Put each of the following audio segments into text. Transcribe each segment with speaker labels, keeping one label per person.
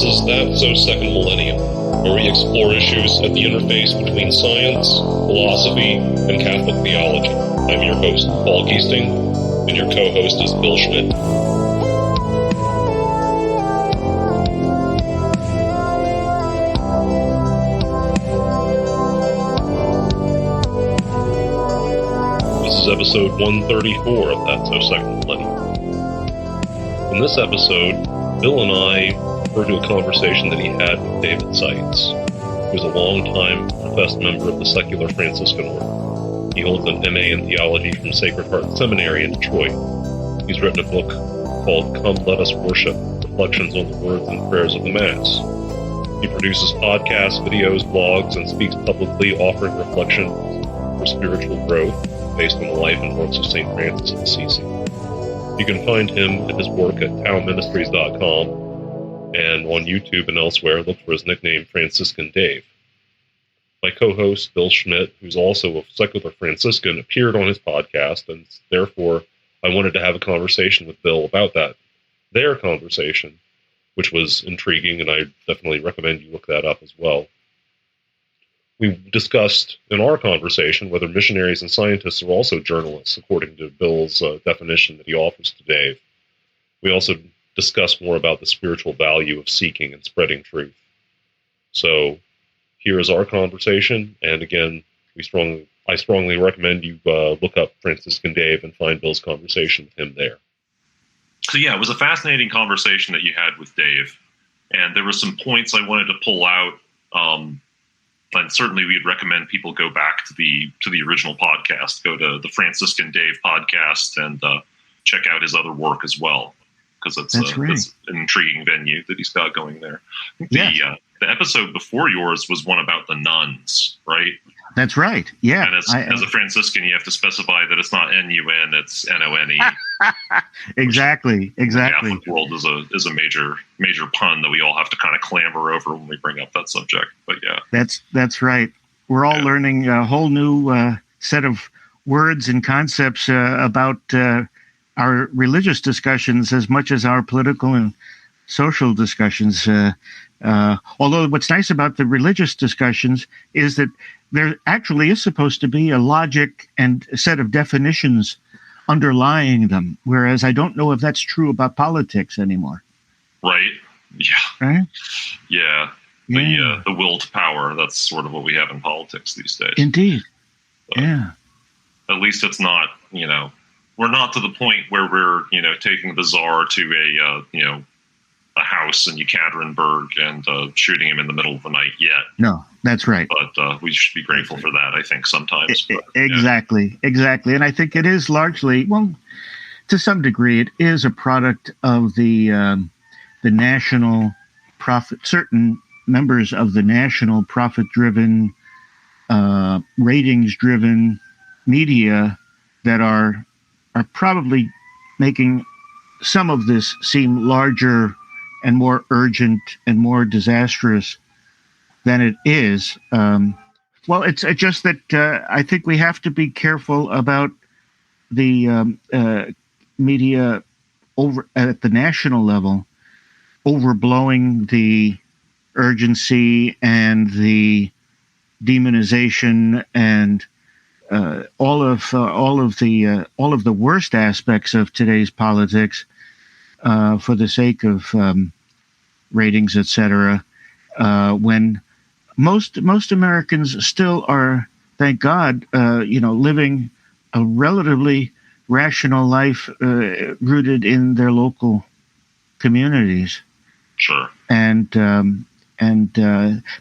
Speaker 1: is That So Second Millennium, where we explore issues at the interface between science, philosophy, and Catholic theology. I'm your host, Paul Giesting, and your co-host is Bill Schmidt. This is episode 134 of That So Second Millennium. In this episode, Bill and I refer to a conversation that he had with David Seitz, who is a long-time professed member of the Secular Franciscan Order. He holds an MA in theology from Sacred Heart Seminary in Detroit. He's written a book called Come Let Us Worship, Reflections on the Words and Prayers of the Mass. He produces podcasts, videos, blogs, and speaks publicly offering reflections for spiritual growth based on the life and works of St. Francis of Assisi. You can find him and his work at townministries.com and on YouTube and elsewhere. Look for his nickname, Franciscan Dave. My co-host, Bill Schmidt, who's also a secular Franciscan, appeared on his podcast, and therefore I wanted to have a conversation with Bill about that. Their conversation, which was intriguing, and I definitely recommend you look that up as well. We discussed in our conversation whether missionaries and scientists are also journalists, according to Bill's definition that he offers to Dave. We also discussed more about the spiritual value of seeking and spreading truth. So here is our conversation, and again, I strongly recommend you look up Franciscan Dave and find Bill's conversation with him there.
Speaker 2: So yeah, it was a fascinating conversation that you had with Dave, and there were some points I wanted to pull out. And certainly we'd recommend people go back to the original podcast, go to the Franciscan Dave podcast, and check out his other work as well, because it's an intriguing venue that he's got going there. I think the episode before yours was one about the nuns, right?
Speaker 3: That's right. Yeah.
Speaker 2: And as a Franciscan, you have to specify that it's not N-U-N, it's N-O-N-E.
Speaker 3: Exactly.
Speaker 2: The Catholic world is a major pun that we all have to kind of clamor over when we bring up that subject. But yeah.
Speaker 3: That's right. We're all learning a whole new set of words and concepts about our religious discussions as much as our political and social discussions. Although what's nice about the religious discussions is that there actually is supposed to be a logic and a set of definitions underlying them, whereas I don't know if that's true about politics anymore.
Speaker 2: Right. Yeah.
Speaker 3: Right?
Speaker 2: Yeah. The will to power, that's sort of what we have in politics these days.
Speaker 3: Indeed.
Speaker 2: But at least it's not, we're not to the point where we're, taking the czar to a house in Yekaterinburg and shooting him in the middle of the night yet.
Speaker 3: No, that's right.
Speaker 2: But we should be grateful for that, I think, sometimes. But,
Speaker 3: exactly. And I think it is largely, well, to some degree, it is a product of the national profit, certain members of the national profit-driven, ratings-driven media that are probably making some of this seem larger and more urgent and more disastrous than it is. Well, it's just that I think we have to be careful about the media over at the national level overblowing the urgency and the demonization and all of the worst aspects of today's politics for the sake of ratings, etc. When most Americans still are, thank God, living a relatively rational life rooted in their local communities.
Speaker 2: Sure.
Speaker 3: And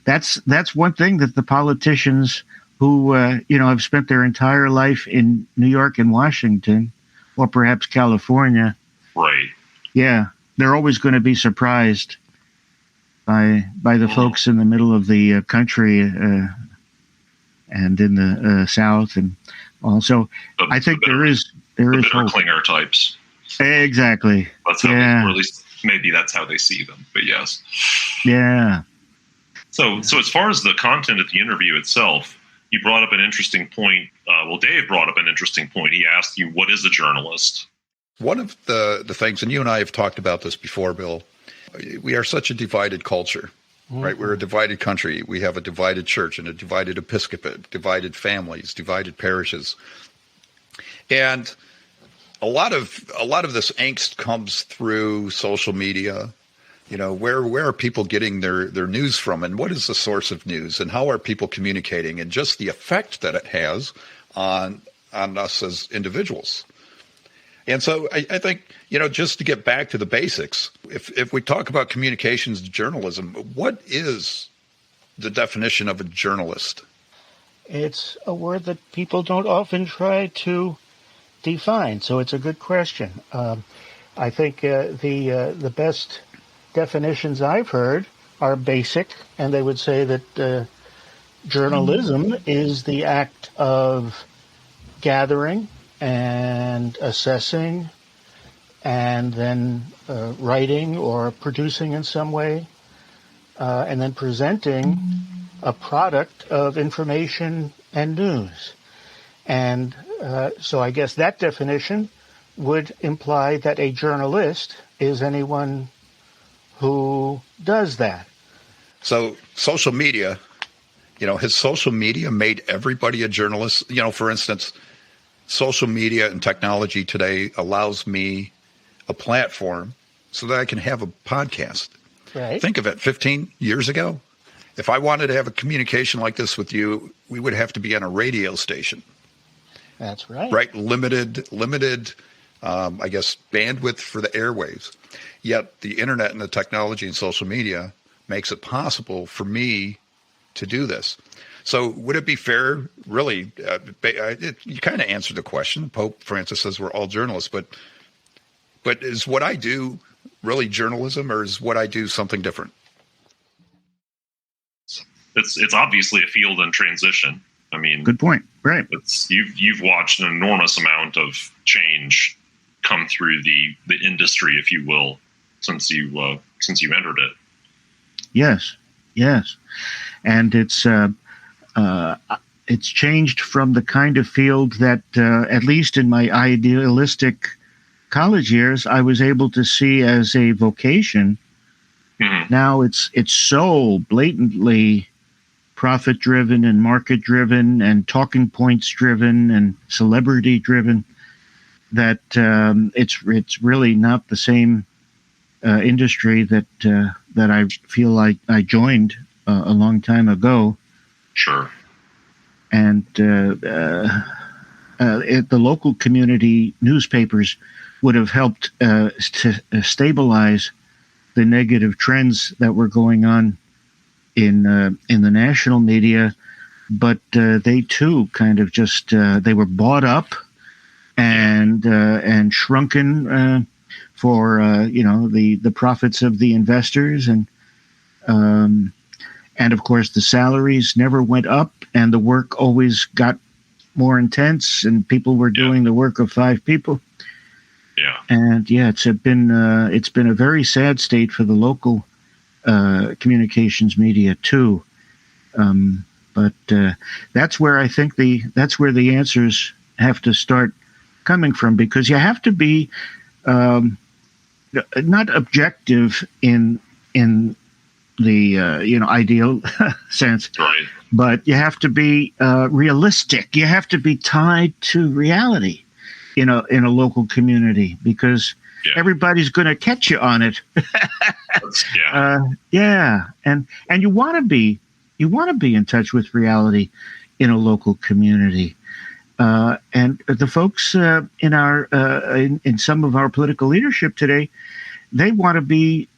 Speaker 3: that's one thing that the politicians who have spent their entire life in New York and Washington, or perhaps California,
Speaker 2: right?
Speaker 3: Yeah, they're always going to be surprised by the folks in the middle of the country and in the South, and also I think there is hope.
Speaker 2: Klinger types.
Speaker 3: Exactly.
Speaker 2: That's how or at least maybe that's how they see them. But yes.
Speaker 3: Yeah.
Speaker 2: So as far as the content of the interview itself, you brought up an interesting point. Dave brought up an interesting point. He asked you, what is a journalist?
Speaker 4: One of the things, and you and I have talked about this before, Bill, We are such a divided culture, right? We're a divided country. We have a divided church and a divided episcopate, divided families, divided parishes. And a lot of this angst comes through social media. Where are people getting their news from, and what is the source of news, and how are people communicating, and just the effect that it has on us as individuals. And so I think, just to get back to the basics, if we talk about communications journalism, what is the definition of a journalist?
Speaker 3: It's a word that people don't often try to define, so it's a good question. I think the best definitions I've heard are basic, and they would say that journalism is the act of gathering and assessing and then writing or producing in some way, and then presenting a product of information and news. And so I guess that definition would imply that a journalist is anyone who does that.
Speaker 4: So social media, has social media made everybody a journalist? For instance, social media and technology today allows me a platform so that I can have a podcast.
Speaker 3: Right.
Speaker 4: Think of it, 15 years ago, if I wanted to have a communication like this with you, we would have to be on a radio station.
Speaker 3: That's right.
Speaker 4: Right, limited, I guess, bandwidth for the airwaves. Yet the internet and the technology and social media makes it possible for me to do this. So would it be fair, really, you kind of answered the question. Pope Francis says we're all journalists, but is what I do really journalism, or is what I do something different?
Speaker 2: It's obviously a field in transition. I mean,
Speaker 3: good point. Right.
Speaker 2: You've watched an enormous amount of change come through the industry, if you will, since you entered it.
Speaker 3: Yes, and it's changed from the kind of field that, at least in my idealistic college years, I was able to see as a vocation. Mm-hmm. Now it's so blatantly profit-driven and market-driven and talking points-driven and celebrity-driven that it's really not the same industry that I feel like I joined a long time ago.
Speaker 2: Sure.
Speaker 3: And the local community newspapers would have helped to stabilize the negative trends that were going on in the national media, but they too kind of just they were bought up and shrunken for the profits of the investors, and of course the salaries never went up, and the work always got more intense, and people were doing the work of 5 people.
Speaker 2: Yeah, and
Speaker 3: it's been a very sad state for the local communications media too. But that's where I think that's where the answers have to start coming from, because you have to be not objective in the ideal sense,
Speaker 2: right,
Speaker 3: but you have to be realistic. You have to be tied to reality in a local community, because everybody's going to catch you on it. And you want to be in touch with reality in a local community. And the folks in some of our political leadership today, they want to be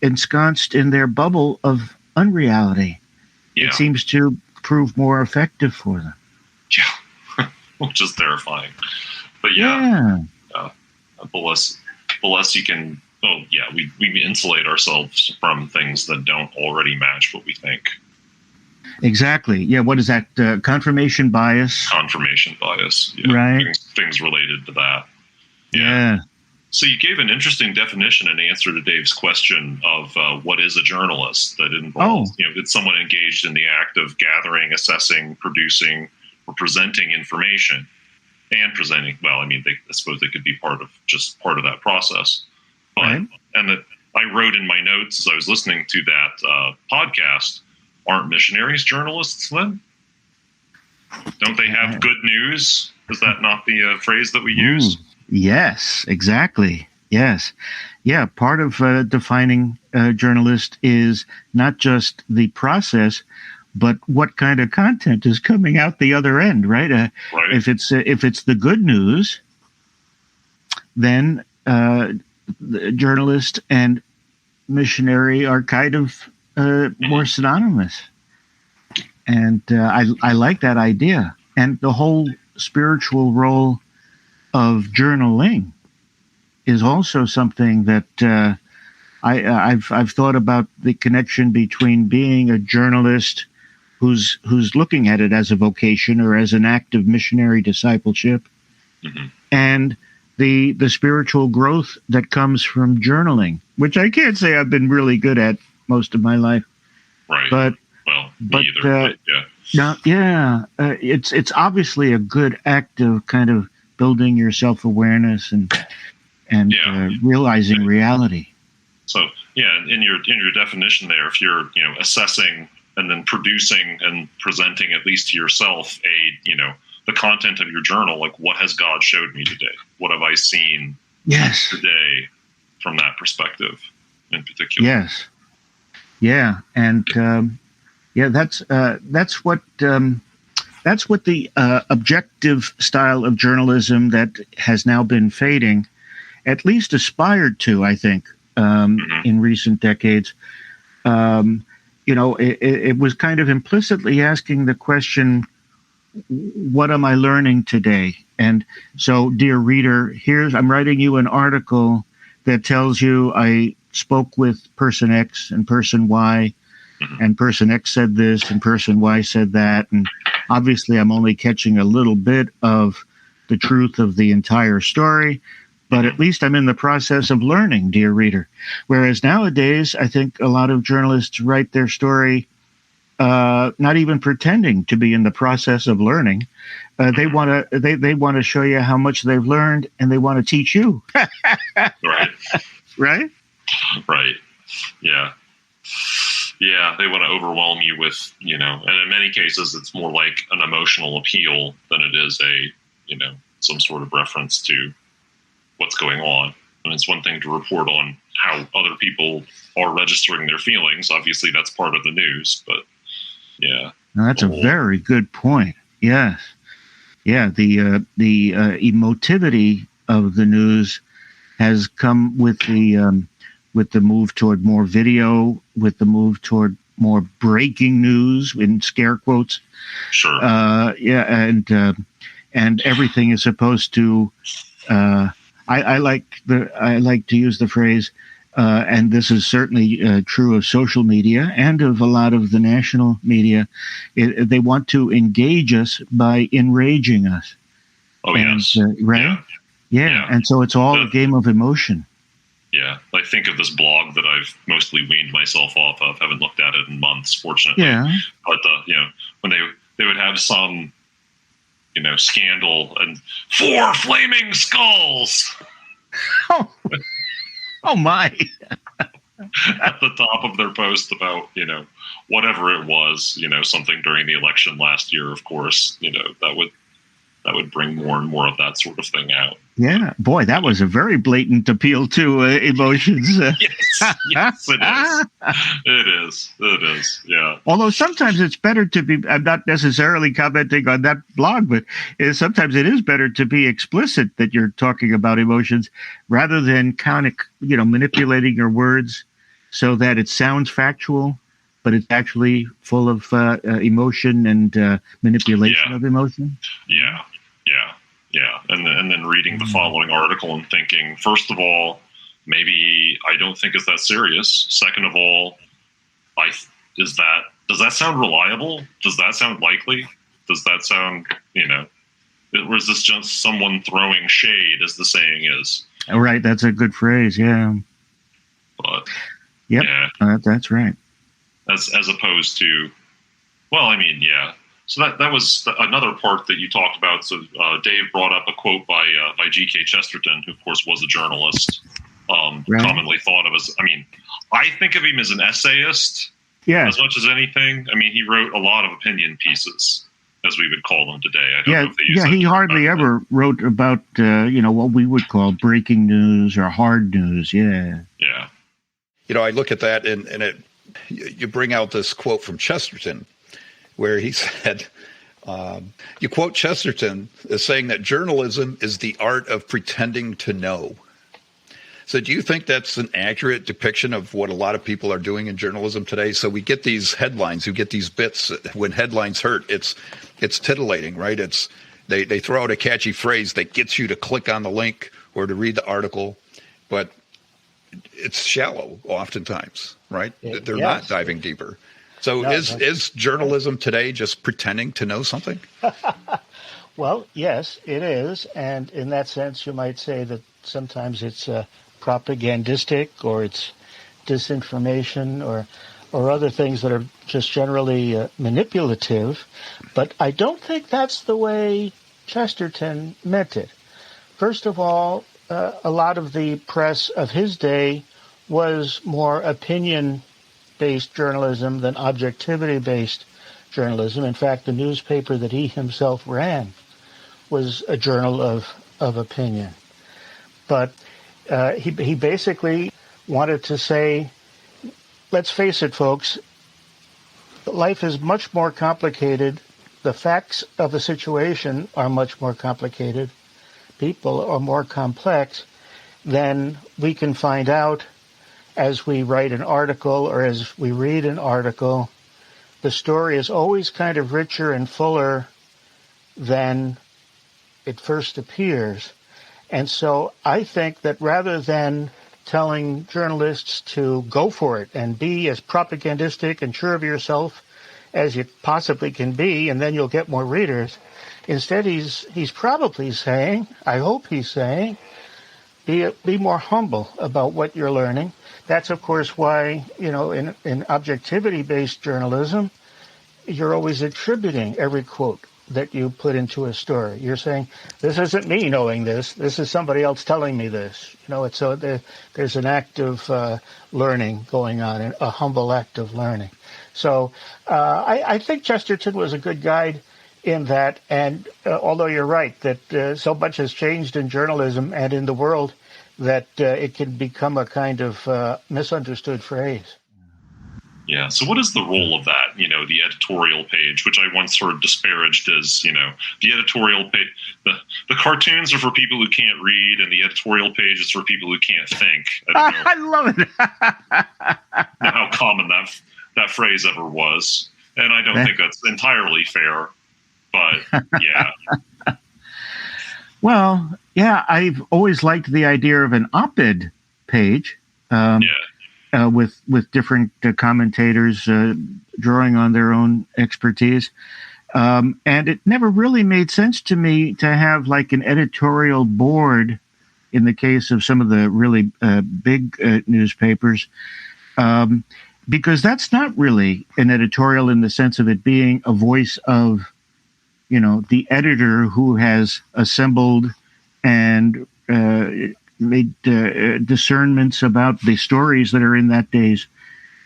Speaker 3: ensconced in their bubble of unreality. Yeah. It seems to prove more effective for them.
Speaker 2: Yeah, which is terrifying. But the less you can. Oh yeah, we insulate ourselves from things that don't already match what we think.
Speaker 3: Exactly. Yeah. What is that? Confirmation bias.
Speaker 2: Confirmation bias. Yeah.
Speaker 3: Right.
Speaker 2: Things related to that.
Speaker 3: Yeah.
Speaker 2: So you gave an interesting definition in answer to Dave's question of what is a journalist. That involves, it's someone engaged in the act of gathering, assessing, producing, or presenting information, and presenting. Well, I mean, I suppose they could be part of that process. But,
Speaker 3: right.
Speaker 2: and I wrote in my notes as I was listening to that podcast, aren't missionaries journalists then? Don't they have good news? Is that not the phrase that we use?
Speaker 3: Yes, exactly. Yes. Yeah, part of defining a journalist is not just the process, but what kind of content is coming out the other end, right?
Speaker 2: Right.
Speaker 3: If it's the good news, then the journalist and missionary are kind of more synonymous. And I like that idea. And the whole spiritual role of journaling is also something that I've thought about, the connection between being a journalist who's looking at it as a vocation or as an act of missionary discipleship, and the spiritual growth that comes from journaling, which I can't say I've been really good at most of my life.
Speaker 2: Right.
Speaker 3: But
Speaker 2: either.
Speaker 3: It's obviously a good act of kind of building your self-awareness and realizing reality.
Speaker 2: So in your definition there, if you're assessing and then producing and presenting, at least to yourself, the content of your journal, like, what has God showed me today? What have I seen today from that perspective in particular?
Speaker 3: Yes. Yeah. And that's what the objective style of journalism that has now been fading at least aspired to, I think, in recent decades. It was kind of implicitly asking the question, what am I learning today? And so, dear reader, I'm writing you an article that tells you I spoke with person X and person Y, and person X said this and person Y said that. And obviously I'm only catching a little bit of the truth of the entire story, but at least I'm in the process of learning, dear reader. Whereas nowadays, I think a lot of journalists write their story not even pretending to be in the process of learning. They want to show you how much they've learned, and they want to teach you.
Speaker 2: Right.
Speaker 3: Right?
Speaker 2: Right. Yeah. Yeah, they want to overwhelm you with, and in many cases, it's more like an emotional appeal than it is some sort of reference to what's going on. And it's one thing to report on how other people are registering their feelings. Obviously, that's part of the news, but yeah.
Speaker 3: Now, that's a very good point. Yes. Yeah, the emotivity of the news has come with the move toward more video, with the move toward more breaking news in scare quotes.
Speaker 2: Sure.
Speaker 3: And everything is supposed to. I like to use the phrase, and this is certainly true of social media and of a lot of the national media. They want to engage us by enraging us.
Speaker 2: Oh, yes.
Speaker 3: Right? Yeah. And so it's all a game of emotion.
Speaker 2: Yeah. I think of this blog that I've mostly weaned myself off of. Haven't looked at it in months, fortunately.
Speaker 3: Yeah.
Speaker 2: But, when they would have some, scandal and 4 flaming skulls.
Speaker 3: Oh my.
Speaker 2: At the top of their post about, whatever it was, something during the election last year, of course, that would bring more and more of that sort of thing out.
Speaker 3: Yeah, boy, that was a very blatant appeal to emotions.
Speaker 2: Yes, it is. It is. Yeah.
Speaker 3: Although sometimes it's better to be, I'm not necessarily commenting on that blog, but sometimes it is better to be explicit that you're talking about emotions rather than kind of, manipulating your words so that it sounds factual, but it's actually full of emotion and manipulation of emotion.
Speaker 2: Yeah. And then reading the following article and thinking, first of all, maybe I don't think it's that serious. Second of all, does that sound reliable? Does that sound likely? Does that sound, or is this just someone throwing shade, as the saying is?
Speaker 3: Oh, right. That's a good phrase. Yeah.
Speaker 2: But
Speaker 3: yep. Yeah, that's right.
Speaker 2: As opposed to, well, I mean, yeah. So that was another part that you talked about. So Dave brought up a quote by G.K. Chesterton, who of course was a journalist, commonly thought of as. I mean, I think of him as an essayist as much as anything. I mean, he wrote a lot of opinion pieces, as we would call them today. I don't know if they use that
Speaker 3: he
Speaker 2: term
Speaker 3: hardly
Speaker 2: back
Speaker 3: ever wrote about what we would call breaking news or hard news.
Speaker 2: Yeah.
Speaker 4: I look at that and you bring out this quote from Chesterton, where he said, you quote Chesterton as saying that journalism is the art of pretending to know. So do you think that's an accurate depiction of what a lot of people are doing in journalism today? So we get these headlines, you get these bits. When headlines hurt, it's titillating, right? They throw out a catchy phrase that gets you to click on the link or to read the article, but it's shallow oftentimes, right? They're not diving deeper. So is journalism today just pretending to know something?
Speaker 3: Well, yes, it is. And in that sense, you might say that sometimes it's propagandistic, or it's disinformation, or other things that are just generally manipulative. But I don't think that's the way Chesterton meant it. First of all, a lot of the press of his day was more opinion-based journalism than objectivity-based journalism. In fact, the newspaper that he himself ran was a journal of opinion. But he basically wanted to say, let's face it, folks, life is much more complicated. The facts of the situation are much more complicated. People are more complex than we can find out as we write an article or as we read an article. The story is always kind of richer and fuller than it first appears. And so I think that rather than telling journalists to go for it and be as propagandistic and sure of yourself as you possibly can be, and then you'll get more readers, instead he's probably saying, I hope he's saying, be more humble about what you're learning. That's, of course, why, in objectivity-based journalism, you're always attributing every quote that you put into a story. You're saying, this isn't me knowing this. This is somebody else telling me this. There's an act of learning going on, a humble act of learning. So I think Chesterton was a good guide in that. And although you're right that so much has changed in journalism and in the world that it can become a kind of misunderstood phrase.
Speaker 2: Yeah. So what is the role of that? The editorial page, which I once sort of disparaged as, the editorial page, the cartoons are for people who can't read, and the editorial page is for people who can't think. I
Speaker 3: love it.
Speaker 2: know how common that phrase ever was. And I don't think that's entirely fair, but yeah.
Speaker 3: Well, yeah, I've always liked the idea of an op-ed page. With different commentators drawing on their own expertise. And it never really made sense to me to have like an editorial board in the case of some of the really big newspapers, because that's not really an editorial in the sense of it being a voice of, the editor who has assembled and made discernments about the stories that are in that day's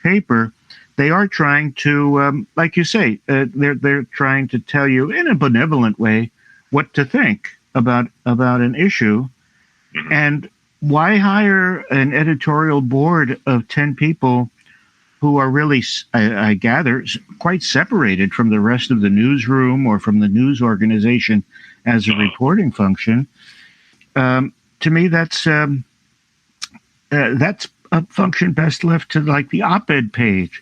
Speaker 3: paper. They are trying to, like you say, they're trying to tell you in a benevolent way what to think about an issue. Mm-hmm. And why hire an editorial board of 10 people who are really, I gather, quite separated from the rest of the newsroom or from the news organization as a reporting function? To me, that's a function best left to like the op-ed page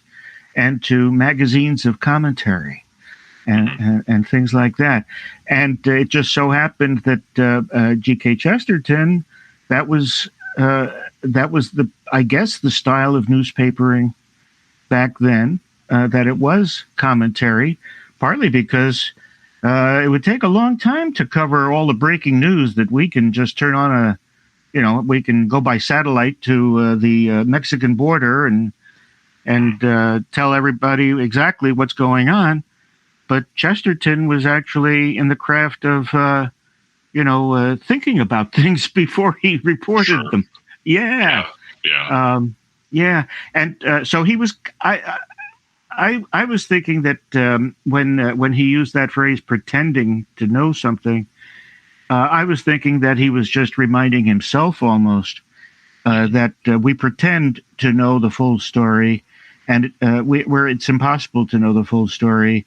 Speaker 3: and to magazines of commentary and things like that. And it just so happened that G.K. Chesterton, that was the style of newspapering back then, that it was commentary, partly because it would take a long time to cover all the breaking news that we can just turn on we can go by satellite to the Mexican border and tell everybody exactly what's going on. But Chesterton was actually in the craft of, thinking about things before he reported them. Yeah.
Speaker 2: Yeah.
Speaker 3: And so he was. I was thinking that when he used that phrase, pretending to know something, I was thinking that he was just reminding himself almost that we pretend to know the full story, and where it's impossible to know the full story,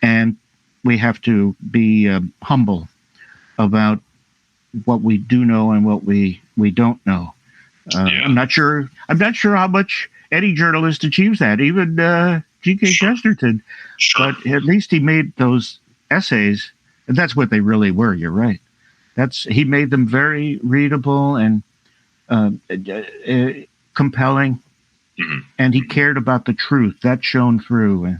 Speaker 3: and we have to be humble about what we do know and what we don't know. I'm not sure how much any journalist achieves that, even G.K. Chesterton.
Speaker 2: Sure.
Speaker 3: But at least he made those essays, and that's what they really were. You're right. He made them very readable and compelling, and he cared about the truth. That shone through.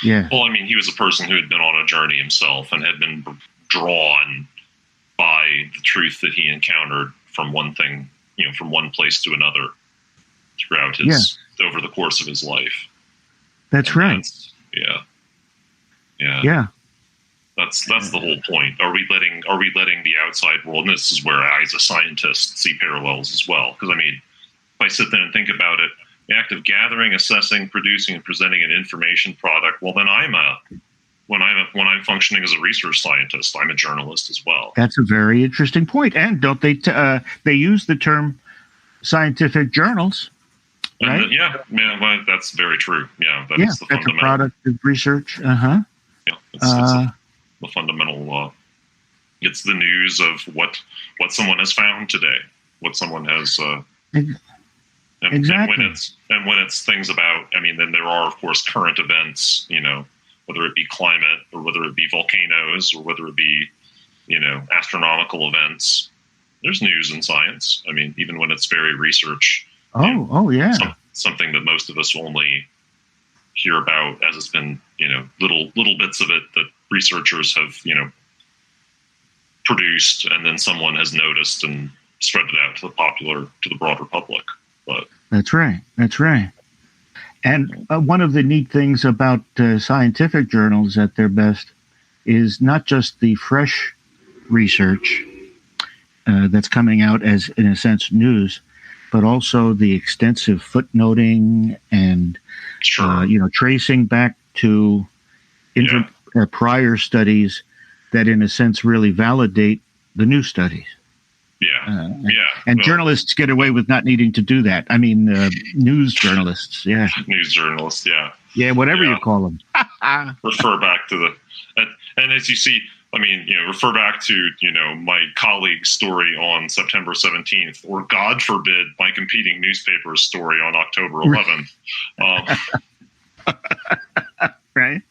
Speaker 3: Yeah.
Speaker 2: Well, I mean, he was a person who had been on a journey himself and had been drawn by the truth that he encountered from one thing, from one place to another throughout over the course of his life.
Speaker 3: That's right.
Speaker 2: Yeah. That's the whole point. Are we letting the outside world, and this is where I, as a scientist, see parallels as well. Because I mean, if I sit there and think about it, the act of gathering, assessing, producing, and presenting an information product, well, then when I'm functioning as a research scientist, I'm a journalist as well.
Speaker 3: That's a very interesting point. And don't they they use the term scientific journals? Right?
Speaker 2: Well, that's very true. Yeah, that's the fundamental.
Speaker 3: That's a product of research.
Speaker 2: Yeah, it's the fundamental. It's the news of what someone has found today, what someone has.
Speaker 3: Exactly.
Speaker 2: And when it's things about, I mean, then there are of course current events. Whether it be climate or whether it be volcanoes or whether it be, astronomical events. There's news in science. I mean, even when it's very research.
Speaker 3: Oh yeah.
Speaker 2: Something that most of us only hear about as it's been, little bits of it that researchers have, produced, and then someone has noticed and spread it out to the broader public. But
Speaker 3: that's right. And one of the neat things about scientific journals at their best is not just the fresh research that's coming out as, in a sense, news, but also the extensive footnoting and, tracing back to prior studies that, in a sense, really validate the new studies. And journalists get away with not needing to do that. I mean, news journalists,
Speaker 2: News journalists,
Speaker 3: whatever you call them.
Speaker 2: Refer back to and as you see, I mean, refer back to, my colleague's story on September 17th, or God forbid, my competing newspaper's story on October 11th.
Speaker 3: Right.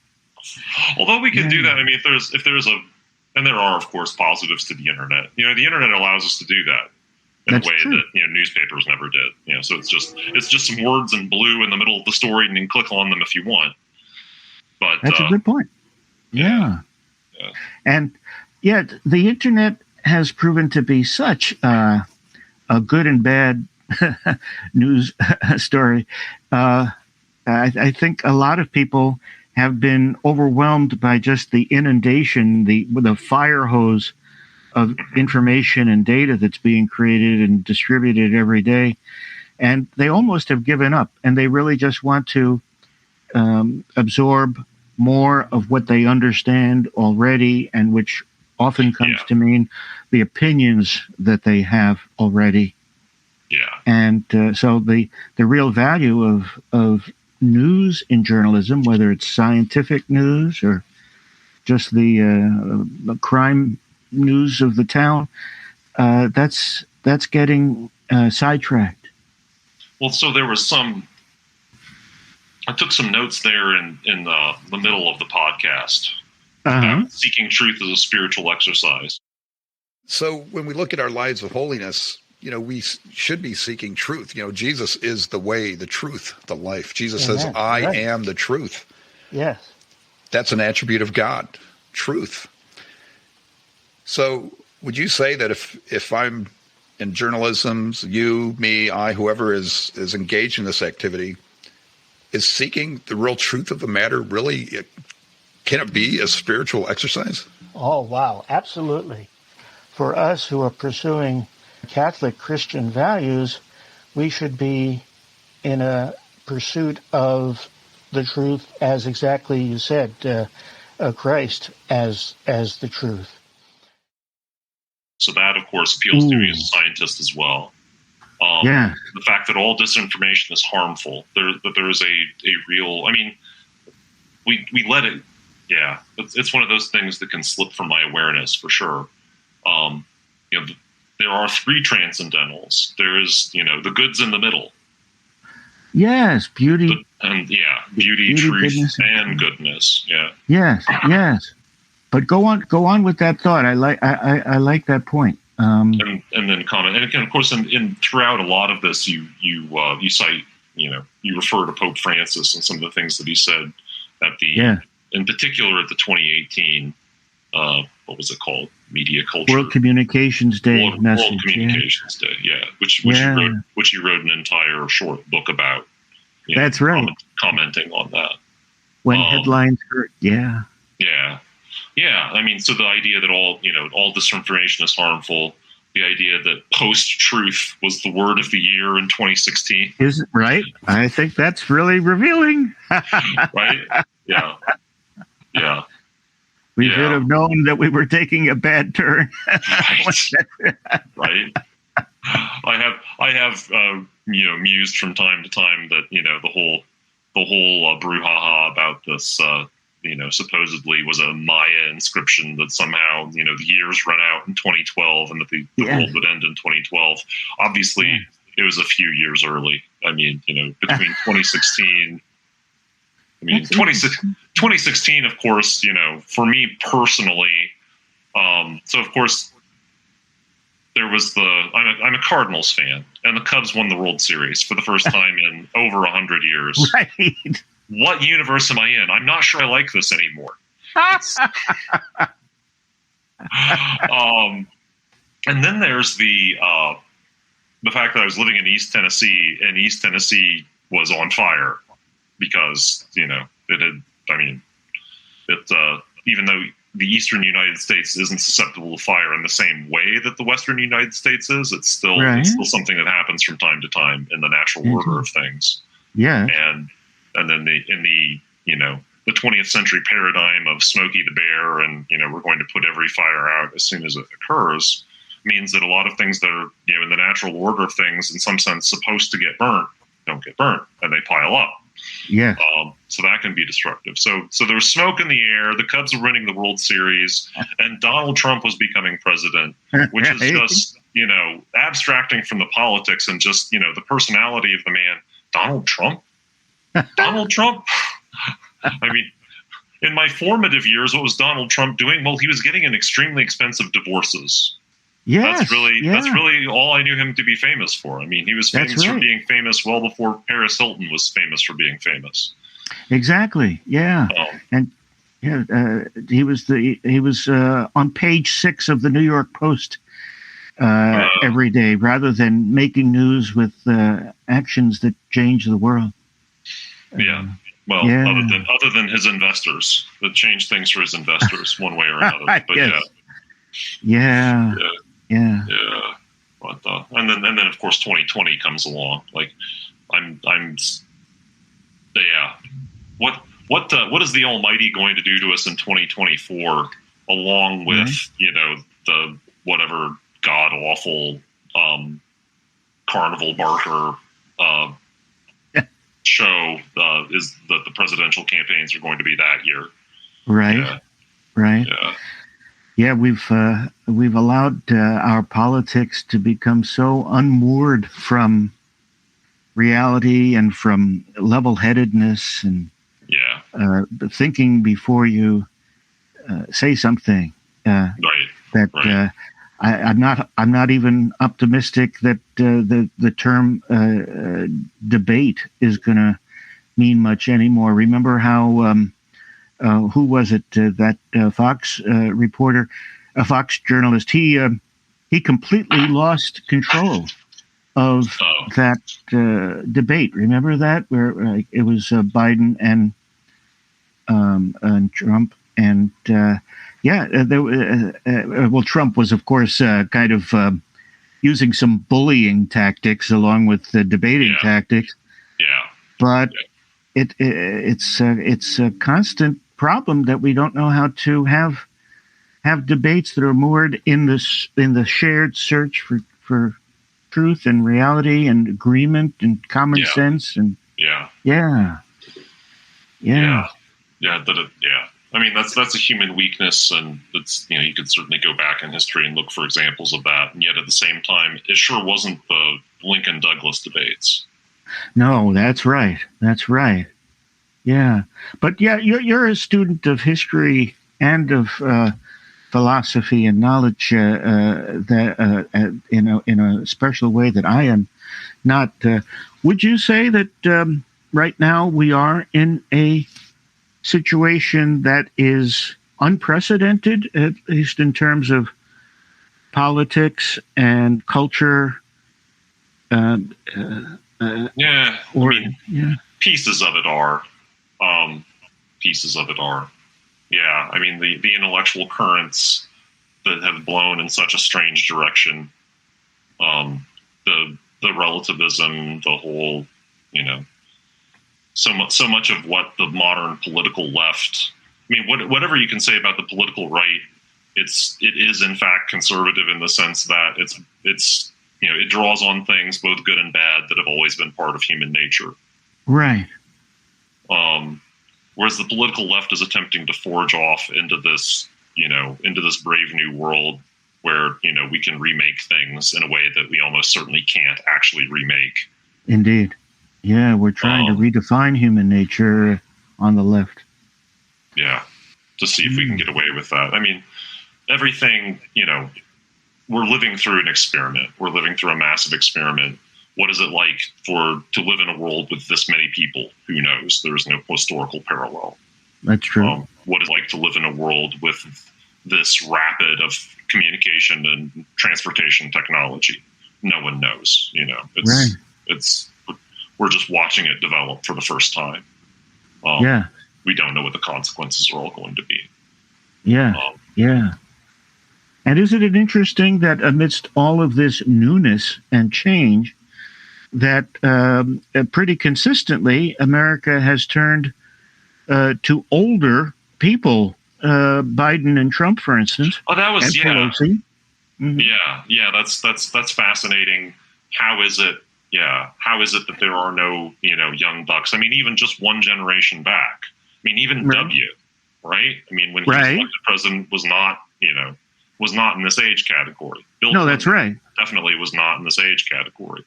Speaker 2: Although we could do that, I mean, and there are, of course, positives to the internet. The internet allows us to do that in a way that newspapers never did. So it's just some words in blue in the middle of the story, and you can click on them if you want. But
Speaker 3: that's a good point. Yeah. And yet the internet has proven to be such a good and bad news story. I think a lot of people have been overwhelmed by just the inundation, the fire hose of information and data that's being created and distributed every day. And they almost have given up, and they really just want to absorb more of what they understand already, and which often comes to mean the opinions that they have already.
Speaker 2: Yeah. And
Speaker 3: so the real value of news in journalism, whether it's scientific news or just the crime news of the town, that's getting sidetracked.
Speaker 2: Well, so there was I took some notes there in the middle of the podcast. Seeking truth as a spiritual exercise.
Speaker 4: So when we look at our lives of holiness, we should be seeking truth. Jesus is the way, the truth, the life. Jesus says, I am the truth.
Speaker 3: Yes.
Speaker 4: That's an attribute of God, truth. So would you say that if I'm in journalism, you, me, I, whoever is engaged in this activity, is seeking the real truth of the matter really, can it be a spiritual exercise?
Speaker 5: Oh, wow. Absolutely. For us who are pursuing
Speaker 3: Catholic Christian values, we should be in a pursuit of the truth as exactly you said, Christ as the truth.
Speaker 2: So that, of course, appeals to me as a scientist as well. The fact that all disinformation is harmful, that there is a real, I mean, we let it, it's one of those things that can slip from my awareness for sure. There are three transcendentals. There is, the goods in the middle.
Speaker 3: Yes, beauty.
Speaker 2: Beauty, truth, goodness, and goodness. Yeah.
Speaker 3: Yes. But go on with that thought. I like that point.
Speaker 2: And then comment. And again, of course, in throughout a lot of this, you cite, you refer to Pope Francis and some of the things that he said at in particular at the 2018, what was it called? Media Culture.
Speaker 3: World Communications Day.
Speaker 2: World Communications Day. Yeah, which he wrote an entire short book about.
Speaker 3: That's right.
Speaker 2: Commenting on that.
Speaker 3: When headlines hurt. Yeah.
Speaker 2: Yeah. I mean, so the idea that all disinformation is harmful, the idea that post-truth was the word of the year in 2016.
Speaker 3: Is it right? I think that's really revealing.
Speaker 2: Right? Yeah.
Speaker 3: We should have known that we were taking a bad turn.
Speaker 2: Right. I have mused from time to time that the whole brouhaha about this supposedly was a Maya inscription that somehow the years run out in 2012 and that the world would end in 2012. Obviously, it was a few years early. I mean, between 2016. I mean, 2016, of course, for me personally, so of course, there was I'm a Cardinals fan, and the Cubs won the World Series for the first time in over 100 years.
Speaker 3: Right.
Speaker 2: What universe am I in? I'm not sure I like this anymore. And then there's the fact that I was living in East Tennessee, and East Tennessee was on fire. Because, it had, even though the eastern United States isn't susceptible to fire in the same way that the western United States is, it's still something that happens from time to time in the natural order of things.
Speaker 3: Yeah.
Speaker 2: And then in the 20th century paradigm of Smokey the Bear and, we're going to put every fire out as soon as it occurs means that a lot of things that are, in the natural order of things, in some sense, supposed to get burnt, don't get burnt, and they pile up.
Speaker 3: Yeah.
Speaker 2: So that can be destructive. So there's smoke in the air. The Cubs are winning the World Series, and Donald Trump was becoming president, which is just, abstracting from the politics and just, the personality of the man. Donald Trump? Donald Trump? I mean, in my formative years, what was Donald Trump doing? Well, he was getting an extremely expensive divorces.
Speaker 3: Yes,
Speaker 2: that's really all I knew him to be famous for. I mean, he was famous for being famous well before Paris Hilton was famous for being famous.
Speaker 3: Exactly. Yeah, and he was on page 6 of the New York Post every day, rather than making news with actions that change the world.
Speaker 2: Other than his investors, that changed things for his investors one way or another. But
Speaker 3: Yeah.
Speaker 2: And then of course 2020 comes along. Like what is the Almighty going to do to us in 2024, along with the whatever god awful carnival barker show is that the presidential campaigns are going to be that year.
Speaker 3: Right. Yeah, we've allowed our politics to become so unmoored from reality and from level-headedness and thinking before you say something. I'm not even optimistic that the term debate is going to mean much anymore. Remember how? Who was it? That Fox reporter, a Fox journalist. He completely lost control of that debate. Remember that, where it was Biden and Trump, and Trump was, of course, kind of using some bullying tactics along with the debating tactics.
Speaker 2: Yeah.
Speaker 3: But it's a constant problem that we don't know how to have debates that are moored in the shared search for truth and reality and agreement and common sense and yeah.
Speaker 2: I mean, that's a human weakness, and it's, you could certainly go back in history and look for examples of that. And yet, at the same time, it sure wasn't the Lincoln-Douglas debates.
Speaker 3: No, that's right. That's right. Yeah, but you're a student of history and of philosophy and knowledge that in a special way that I am not. Would you say that right now we are in a situation that is unprecedented, at least in terms of politics and culture?
Speaker 2: Pieces of it are. Pieces of it are. Yeah, I mean, the intellectual currents that have blown in such a strange direction, the relativism, the whole, so much of what the modern political left, I mean, whatever you can say about the political right, it is in fact conservative in the sense that it's it draws on things both good and bad that have always been part of human nature.
Speaker 3: Right.
Speaker 2: Whereas the political left is attempting to forge off into this brave new world where, we can remake things in a way that we almost certainly can't actually remake.
Speaker 3: Indeed. Yeah, we're trying to redefine human nature on the left.
Speaker 2: Yeah, to see if we can get away with that. I mean, everything, we're living through an experiment. We're living through a massive experiment. What is it like to live in a world with this many people? Who knows? There is no historical parallel.
Speaker 3: That's true.
Speaker 2: What is it like to live in a world with this rapid of communication and transportation technology? No one knows. We're just watching it develop for the first time. We don't know what the consequences are all going to be.
Speaker 3: Yeah. And isn't it interesting that amidst all of this newness and change, that pretty consistently America has turned to older people, Biden and Trump, for instance.
Speaker 2: Oh, that was
Speaker 3: Pelosi. Mm-hmm.
Speaker 2: Yeah. That's fascinating. How is it that there are no young bucks? I mean, even just one generation back. I mean, even W, right? I mean, when he was elected president, was not in this age category. Bill Clinton
Speaker 3: that's right.
Speaker 2: Definitely was not in this age category.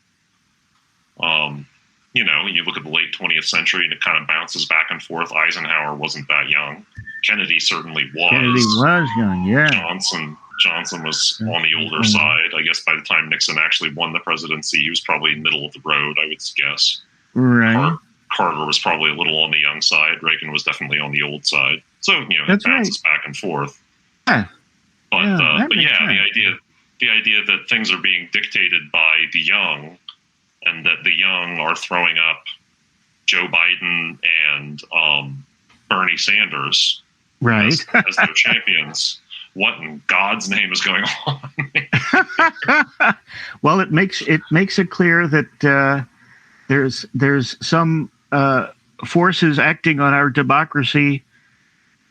Speaker 2: You look at the late 20th century and it kind of bounces back and forth. Eisenhower wasn't that young. Kennedy certainly was.
Speaker 3: Kennedy was young, yeah.
Speaker 2: Johnson was on the older side. I guess by the time Nixon actually won the presidency, he was probably middle of the road, I would guess.
Speaker 3: Right.
Speaker 2: Carter was probably a little on the young side. Reagan was definitely on the old side. So, it bounces back and forth.
Speaker 3: Yeah.
Speaker 2: But the idea that things are being dictated by the young, and that the young are throwing up Joe Biden and Bernie Sanders as their champions. What in God's name is going on?
Speaker 3: Well, it makes it clear that there's some forces acting on our democracy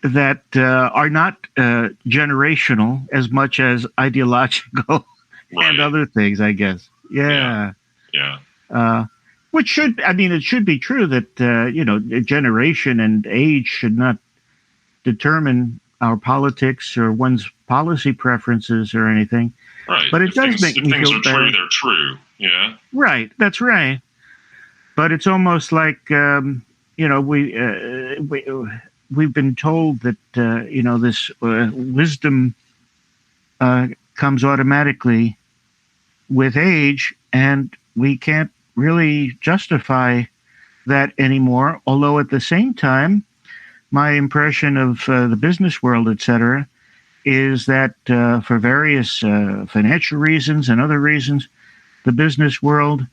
Speaker 3: that are not generational as much as ideological and other things, I guess. Yeah. Which it should be true that, generation and age should not determine our politics or one's policy preferences or anything.
Speaker 2: Right.
Speaker 3: But it does make me feel better.
Speaker 2: True, they're true. Yeah.
Speaker 3: Right. That's right. But it's almost like, we've been told that, this wisdom comes automatically with age, and we can't really justify that anymore. Although at the same time, my impression of the business world, et cetera, is that for various financial reasons and other reasons, the business world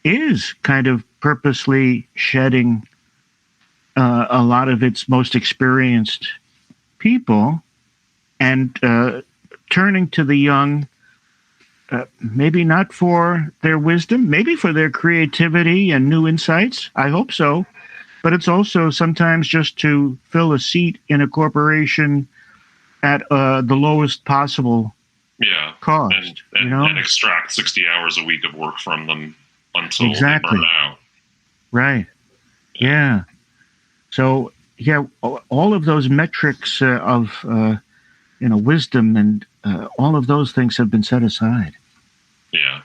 Speaker 3: is kind of purposely shedding a lot of its most experienced people and turning to the young maybe not for their wisdom, maybe for their creativity and new insights. I hope so. But it's also sometimes just to fill a seat in a corporation at the lowest possible cost.
Speaker 2: And extract 60 hours a week of work from them until they burn out.
Speaker 3: Right. Yeah. So, all of those metrics of wisdom and all of those things have been set aside.
Speaker 2: Yeah.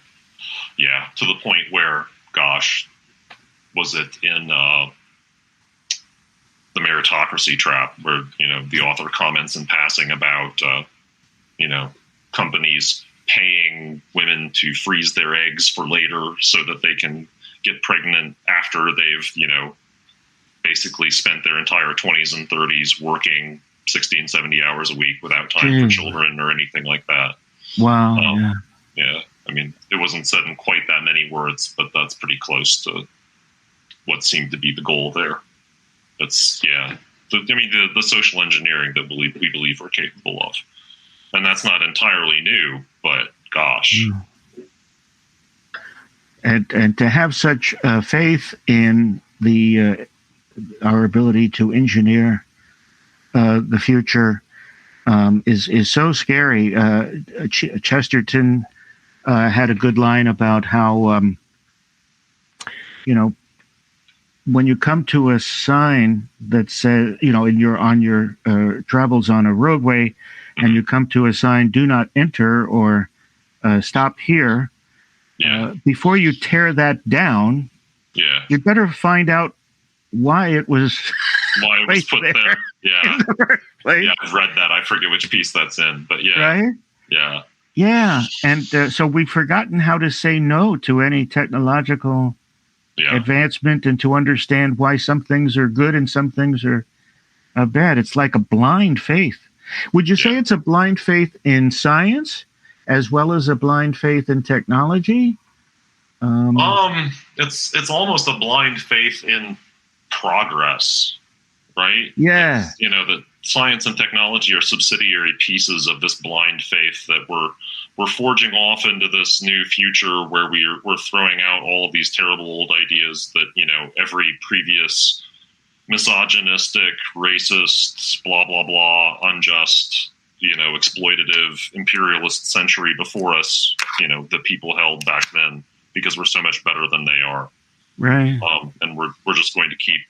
Speaker 2: Yeah. To the point where, gosh, was it in the meritocracy trap where, the author comments in passing about, companies paying women to freeze their eggs for later so that they can get pregnant after they've, basically spent their entire 20s and 30s working 60 and 70 hours a week without time for children or anything like that.
Speaker 3: Wow.
Speaker 2: Yeah. I mean, it wasn't said in quite that many words, but that's pretty close to what seemed to be the goal there. That's, the social engineering that we believe we're capable of. And that's not entirely new, but gosh.
Speaker 3: And to have such faith in our ability to engineer the future is so scary. Chesterton had a good line about how when you come to a sign that says on your travels on a roadway, and you come to a sign, "Do not enter" or "Stop here." Before you tear that down, you better find out why it was
Speaker 2: put there. Yeah. Yeah, I've read that. I forget which piece that's in, but
Speaker 3: Right?
Speaker 2: Yeah.
Speaker 3: Yeah. And so we've forgotten how to say no to any technological advancement and to understand why some things are good and some things are bad. It's like a blind faith. Would you say it's a blind faith in science as well as a blind faith in technology?
Speaker 2: It's almost a blind faith in progress, right?
Speaker 3: Yeah.
Speaker 2: That science and technology are subsidiary pieces of this blind faith that we're forging off into this new future where we're throwing out all of these terrible old ideas that, every previous misogynistic, racist, blah, blah, blah, unjust, exploitative, imperialist century before us, the people held back then because we're so much better than they are.
Speaker 3: Right.
Speaker 2: And we're just going to keep,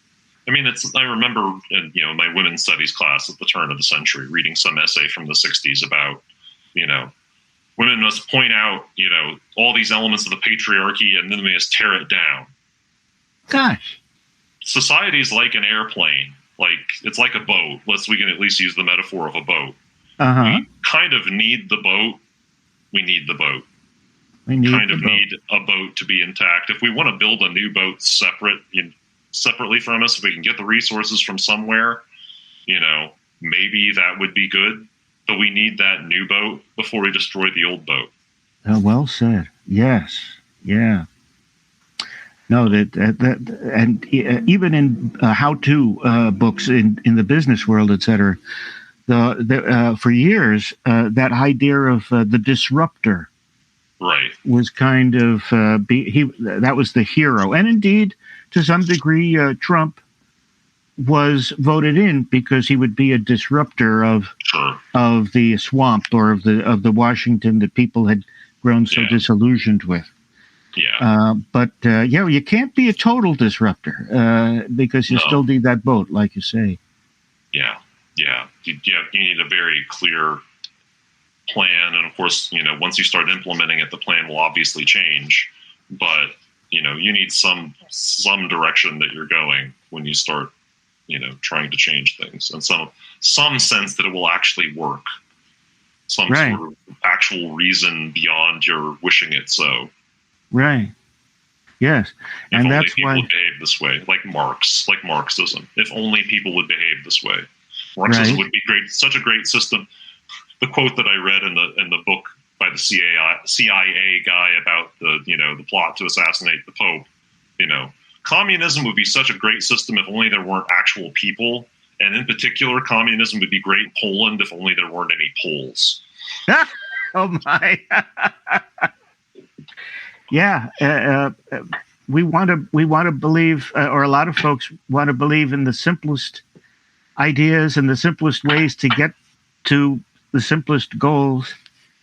Speaker 2: I remember in, my women's studies class at the turn of the century reading some essay from the 60s about, women must point out, all these elements of the patriarchy and then they must tear it down.
Speaker 3: Gosh.
Speaker 2: Society is like an airplane. Like, it's like a boat. We can at least use the metaphor of a boat. We kind of need the boat. We need the boat. Need a boat to be intact. If we want to build a new boat separately from us, if we can get the resources from somewhere, maybe that would be good. But we need that new boat before we destroy the old boat.
Speaker 3: Well said. Yes. Yeah. No, and even in how-to books in the business world, et cetera, for years, that idea of the disruptor,
Speaker 2: right,
Speaker 3: was kind of that was the hero, and indeed, to some degree, Trump was voted in because he would be a disruptor of the swamp or of the Washington that people had grown so disillusioned with.
Speaker 2: Yeah.
Speaker 3: But you can't be a total disruptor because you still need that boat, like you say.
Speaker 2: Yeah. Yeah. You need a very clear plan. And of course, once you start implementing it, the plan will obviously change. But, you need some direction that you're going when you start, trying to change things. And some sense that it will actually work. Some sort of actual reason beyond your wishing it so.
Speaker 3: Right. Yes.
Speaker 2: And that's why people would behave this way, like Marxism. If only people would behave this way, Marxism would be great. Such a great system. The quote that I read in the book by the CIA guy about the plot to assassinate the Pope. Communism would be such a great system if only there weren't actual people, and in particular, communism would be great in Poland if only there weren't any Poles.
Speaker 3: Oh my! Yeah, we want to believe, or a lot of folks want to believe in the simplest ideas and the simplest ways to get to the simplest goals.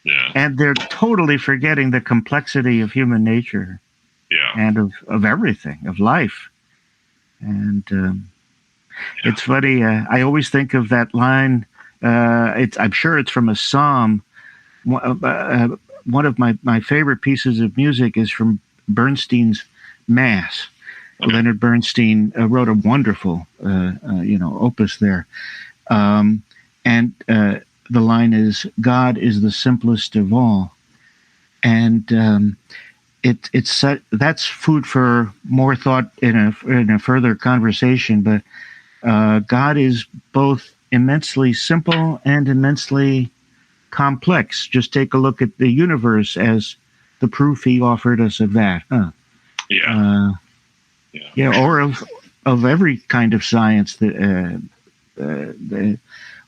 Speaker 2: Yeah.
Speaker 3: And they're totally forgetting the complexity of human nature.
Speaker 2: Yeah.
Speaker 3: And of everything, of life. And it's funny. I always think of that line. I'm sure it's from a psalm. One of my favorite pieces of music is from Bernstein's Mass. Okay. Leonard Bernstein wrote a wonderful, opus there. And the line is, "God is the simplest of all." And that's food for more thought in a further conversation. But God is both immensely simple and immensely complex. Just take a look at the universe as the proof He offered us of that. Huh? Yeah. Or of every kind of science that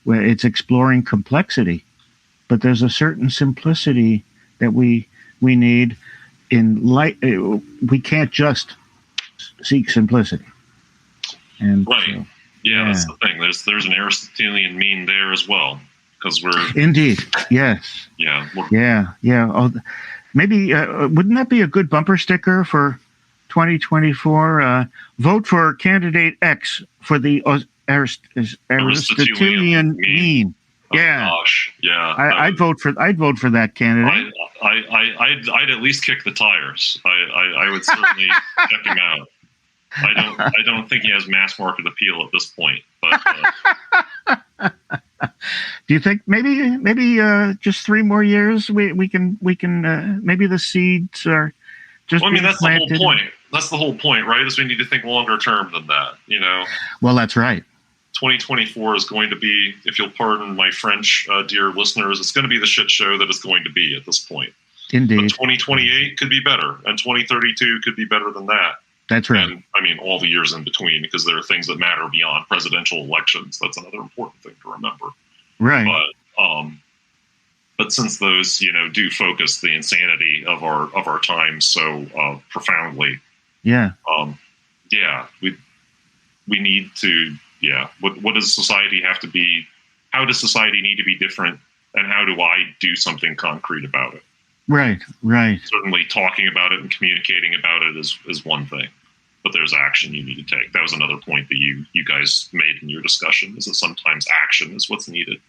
Speaker 3: where it's exploring complexity, but there's a certain simplicity that we need in light. We can't just seek simplicity. And
Speaker 2: right. That's the thing. There's an Aristotelian mean there as well, because we're
Speaker 3: indeed. Yes.
Speaker 2: Yeah.
Speaker 3: Oh, maybe wouldn't that be a good bumper sticker for 2024? Vote for candidate X for the Aristotelian mean. Yeah.
Speaker 2: Oh, gosh. Yeah.
Speaker 3: I'd vote for that candidate.
Speaker 2: I'd at least kick the tires. I would certainly check him out. I don't think he has mass market appeal at this point. But
Speaker 3: do you think maybe just 3 more years we can maybe the seeds are just?
Speaker 2: Well, I mean, that's planted. The whole point. That's the whole point, right? Is we need to think longer term than that. Well,
Speaker 3: that's right.
Speaker 2: 2024 is going to be, if you'll pardon my French, dear listeners, it's going to be the shit show that it's going to be at this point.
Speaker 3: Indeed.
Speaker 2: But 2028 could be better, and 2032 could be better than that.
Speaker 3: That's right.
Speaker 2: And, I mean, all the years in between, because there are things that matter beyond presidential elections. That's another important thing to remember.
Speaker 3: Right.
Speaker 2: But since those, do focus the insanity of our time so profoundly.
Speaker 3: Yeah.
Speaker 2: We need to. Yeah. What does society have to be? How does society need to be different? And how do I do something concrete about it?
Speaker 3: Right.
Speaker 2: Certainly talking about it and communicating about it is one thing, but there's action you need to take. That was another point that you guys made in your discussion, is that sometimes action is what's needed.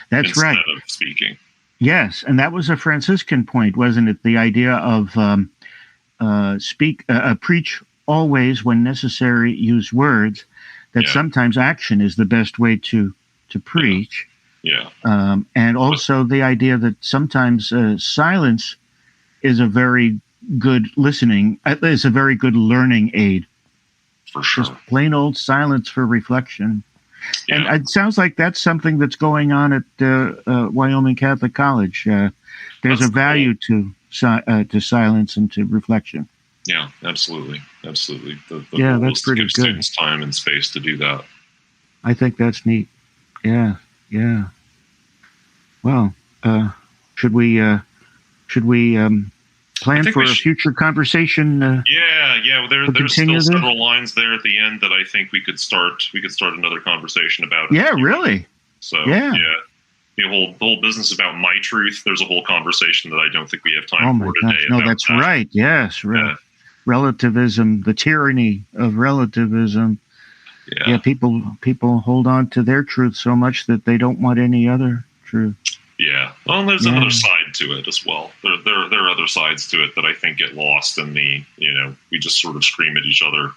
Speaker 3: That's right.
Speaker 2: Instead of speaking.
Speaker 3: Yes. And that was a Franciscan point, wasn't it? The idea of preach always, when necessary, use words. That sometimes action is the best way to preach.
Speaker 2: Yeah.
Speaker 3: And also the idea that sometimes silence is a very good learning aid.
Speaker 2: For sure.
Speaker 3: Just plain old silence for reflection. Yeah. And it sounds like that's something that's going on at Wyoming Catholic College. There's a value to silence and to reflection.
Speaker 2: Yeah, absolutely.
Speaker 3: That's pretty good.
Speaker 2: Students time and space to do that.
Speaker 3: I think that's neat. Yeah. Well, should we plan for a future conversation?
Speaker 2: There's still several lines there at the end that I think we could start another conversation about.
Speaker 3: Yeah, really.
Speaker 2: So the whole business about my truth. There's a whole conversation that I don't think we have time for today.
Speaker 3: No, that's that. Right. Yes, right. Relativism, the tyranny of relativism. Yeah, people hold on to their truth so much that they don't want any other truth.
Speaker 2: Yeah. Well, there's another side to it as well. There are other sides to it that I think get lost in the, we just sort of scream at each other,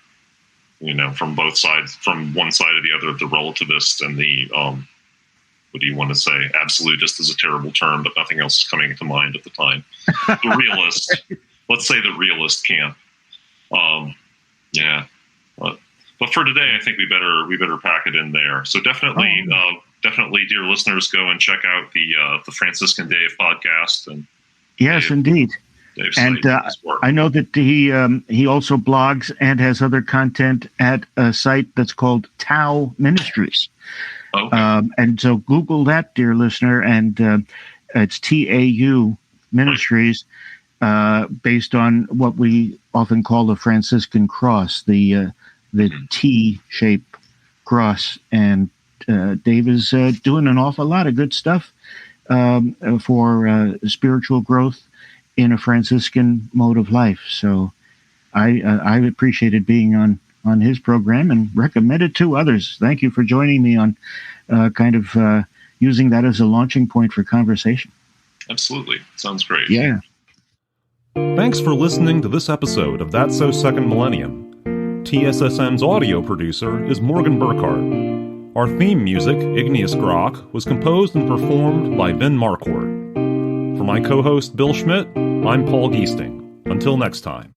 Speaker 2: from both sides, from one side or the other, the relativist and the, what do you want to say? Absolutist is a terrible term, but nothing else is coming to mind at the time. The realist, let's say the realist camp. But for today, I think we better pack it in there. So definitely, dear listeners, go and check out the Franciscan Dave podcast. And
Speaker 3: yes, indeed.
Speaker 2: Dave's
Speaker 3: and I know that he also blogs and has other content at a site that's called Tau Ministries.
Speaker 2: Okay.
Speaker 3: And so Google that, dear listener, and It's TAU Ministries, based on what we often call the Franciscan cross, the T-shaped cross. And Dave is doing an awful lot of good stuff for spiritual growth in a Franciscan mode of life. So I appreciated being on his program and recommend it to others. Thank you for joining me on using that as a launching point for conversation.
Speaker 2: Absolutely. Sounds great.
Speaker 3: Yeah.
Speaker 5: Thanks for listening to this episode of That's So Second Millennium. TSSM's audio producer is Morgan Burkhart. Our theme music, Igneous Grok, was composed and performed by Vin Marquardt. For my co-host Bill Schmidt, I'm Paul Giesting. Until next time.